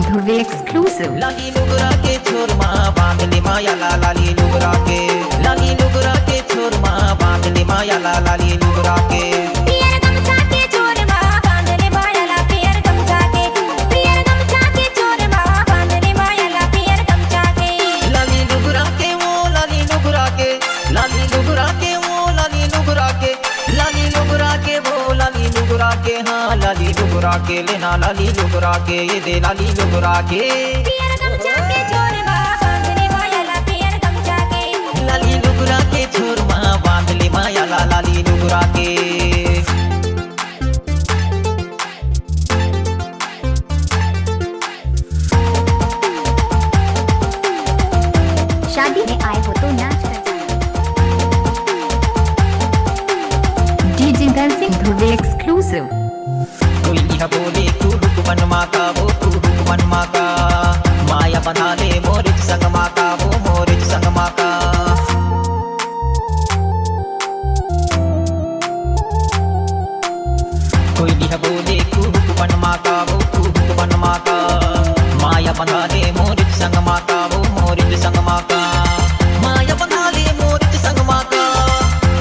Dhruve exclusive. लाली नुगरा के छोरमा बांध ले माया लाली नुगरा के, लाली नुगरा के छोरमा बांध ले माया लाली नुगरा के। पियर गमछा के छोरमा बांध ले माया ला पियर गमछा के, पियर गमछा के छोरमा बांध ले माया ला पियर गमछा के। लाली नुगरा के वो लाली नुगरा के, लाली नुगरा के वो लाली नुगरा के, लाली नुगरा के वो लाली नुगरा के। हाँ लाली नुगरा के लेना लाली नुगरा के, ये दे लाली नुगरा के। पियर गमछा के छोरमा बांध ले माया ला पियर गमछा के, लाली नुगरा के छोरमा बांध ले माया लाली नुगरा के। शादी में आए हो तो नाच कर डीजे डांसिंग ध्रुवे एक्सक्लूसिव। कोई यह बोले तू रुक मन माका, वो तू रुक मन माका, माया बना ले मोरिच संग माका, वो मोरिच संग माका। कोई यह बोले तू रुक मन माका, वो तू रुक मन माका, माया बना ले मोरिच संग माका, वो मोरिच संग माका। माया बना ले मोरिच संग माका,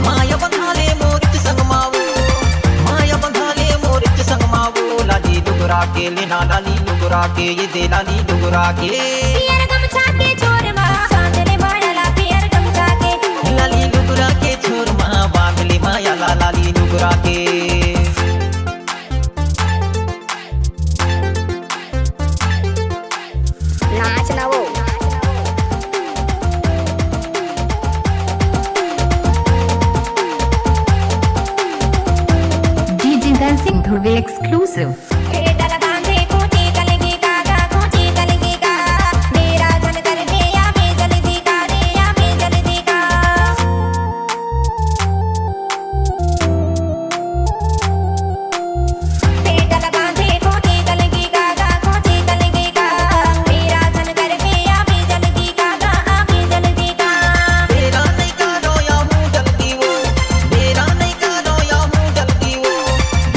माया बना ले मोरिच संग मावो, माया बना ले मोरिच संग मावो। लाली नुगरा के लेना लाली नुगरा के, ये दे लाली नुगरा के। पियर गमछा के छोरमा बांध ले माया ला पियर गमछा के, लाली नुगरा के छोरमा बांध ले माया लाली नुगरा के। नाच ना वो डीजे डांसिंग ध्रुवे एक्सक्लूसिव। भेटल बांधे कोची कलगी कागा कोची कलगी का, मेरा जन कर दे या मैं जल्दी का दे या मैं जल्दी का। भेटल बांधे कोची कलगी कागा कोची कलगी का, मेरा जन कर दे या मैं जल्दी का गा मैं जल्दी का। तेरा नहीं करो या हूँ जल्दी वो, तेरा नहीं करो या हूँ जल्दी वो,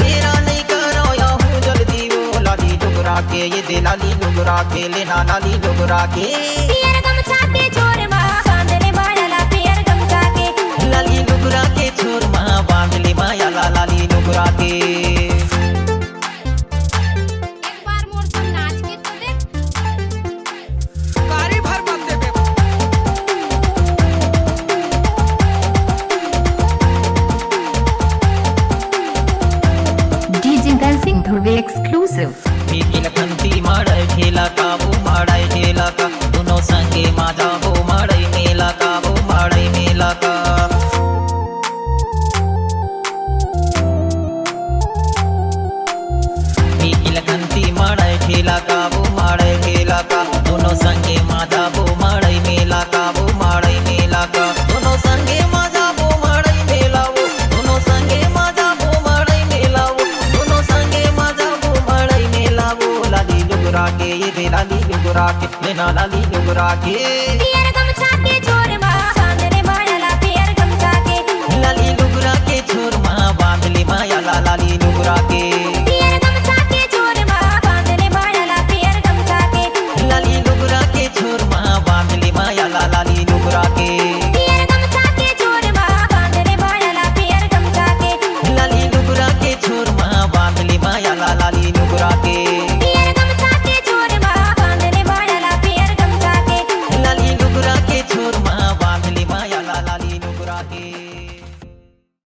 तेरा नहीं करो या हूँ जल्दी वो। लाली नुगरा के, ये दे लाली नुगरा के लेना लाली नुगरा के। पियर गमछा के छोरमा बांध ले माया ला पियर गमछा के, लाली नुगरा के छोरमा बांध ले माया लाली नुगरा के। एक बार मोर संग नाच के तो देख। कारी भर मत दे बे। डीजे डांसिंग ध्रुवे एक्सक्लूसिव। मी लखनती माड़ाय ठेला का, वो माड़ाय ठेला का, दोनों संगे माझा वो माड़ाय मेला का, वो माड़ाय मेला का। मी लखनती माड़ाय ठेला का, वो माड़ाय ठेला का, दोनों संगे माझा वो माड़ाय मेला का, वो माड़ाय मेला का। दोनों संगे माझा वो माड़ाय मेला वो, दोनों संगे माझा वो माड़ाय मेला वो, दोनों संगे माझा वो माड़ाय मेला वो। लाली नुगरा के, ये दे लाली नुगरा के लेना लाली नुगरा के। पियर गमछा के छोरमा बांध ले माया ला पियर गमछा के, लाली नुगरा के छोरमा बांध ले माया लाली नुगरा के। पियर गमछा के छोरमा बांध ले माया ला पियर गमछा के, लाली नुगरा के छोरमा बांध ले माया लाली नुगरा के। पियर गमछा के छोरमा बांध ले माया ला पियर गमछा के, लाली नुगरा के छोरमा बांध ले माया लाली